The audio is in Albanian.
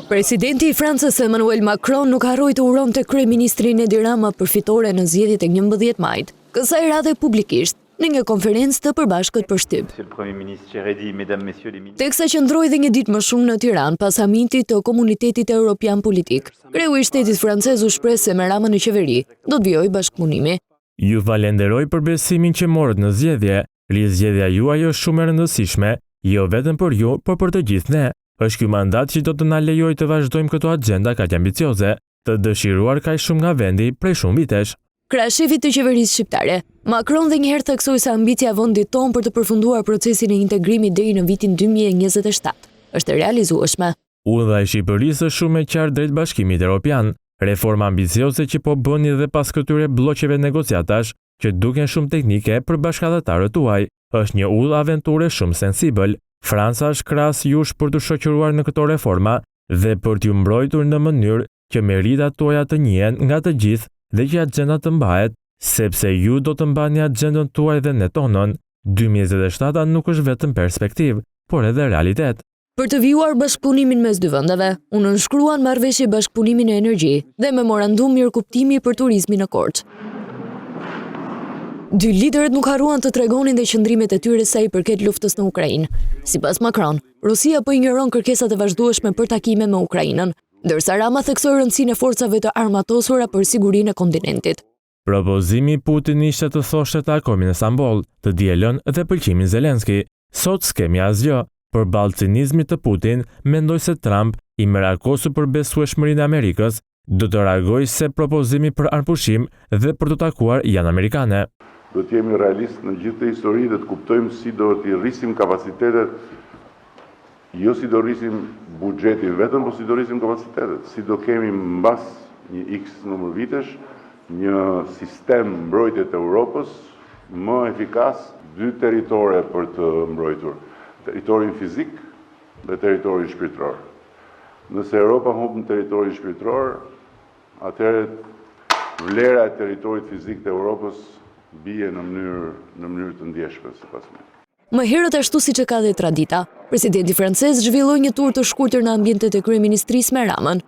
Presidenti i Francës Emmanuel Macron nuk harroi të uronte kryeministrin Edi Rama për fitore në zgjedhjet e 11 majit, kësaj radhe publikisht në një konferencë të përbashkët për shtyp. Teksa qëndroi dhe një ditë më shumë në Tiranë pas samitit të Komunitetit Evropian Politik. Kreu i shtetit francez u shpreh se me Ramën në qeveri do të vijojë bashkëpunimi. Ju falenderoj për besimin që morët në zgjedhje. Rizgjedhja juaj është shumë e rëndësishme, jo vetëm për ju, por për të gjithë ne. Është ky mandat që do të na lejojë të vazhdojmë këto agenda kaq ambicioze, të dëshiruar kaq shumë nga vendi prej shumë vitesh. Krah shefit të qeverisë shqiptare, Macron dhe njëherë theksoi se ambicia e vendit tonë për të përfunduar procesin e integrimit deri në vitin 2027 është e realizueshme. Udha e Shqipërisë është shumë e qartë drejt Bashkimit Evropian. Reforma ambicioze që po bëni dhe pas këtyre blloqeve negociatash, që duken shumë teknike për bashkëdhëtarët tuaj, është një udhë aventure shumë sensibël. Franca është krahas jush për të shoqëruar në këto reforma dhe për t'ju mbrojtur në mënyrë që meritat tuaja të njihen nga të gjithë dhe që agjenda të mbahet, sepse ju do të mbani agjendën tuaj dhe ne tonën. 2027 nuk është vetëm perspektivë, por edhe realitet. Për të vijuar bashkëpunimin mes dy vendeve, u nënshkruan marrëveshje bashkëpunimi në energji dhe memorandum mirëkuptimi për turizmin në Korçë. Dy liderët nuk harruan të tregonin dhe qëndrimet e tyre sa i përket luftës në Ukrainë. Sipas Macron, Rusia po ignoron kërkesat e vazhdueshme për takime me Ukrainën, ndërsa Rama theksoi rëndësinë e forcave të armatosura për sigurinë e kontinentit. Propozimi i Putin ishte të thoshte takomin në Stamboll, të dielën dhe pëlqimin Zelenski. Sot s'kemi asgjë. Përballë cinizmit të Putin, mendoj se Trump, i merakosur për besueshmërinë e Amerikës, do të reagojë se propozimi për arpushim dhe për të takuar janë amerikane. Do të jemi realist në gjithë të histori dhe të kuptojmë si do të rrisim kapacitetet, jo si do rrisim buxhetin vetëm, por si do rrisim kapacitetet, si do kemi mbas një X numër vitesh një sistem mbrojtje të Europës më efikas, dy territore për të mbrojtur, territorin fizik dhe territorin shpirtëror. Nëse Europa humb në territorin shpirtëror, atëherë vlera e territorit fizik të Europës bie në mënyrë të ndjeshme sipas meje. Më herët ashtu siç e ka dhe tradita, presidenti francez zhvilloi një tur të shkurtër në ambientet e kryeministrisë me Ramën,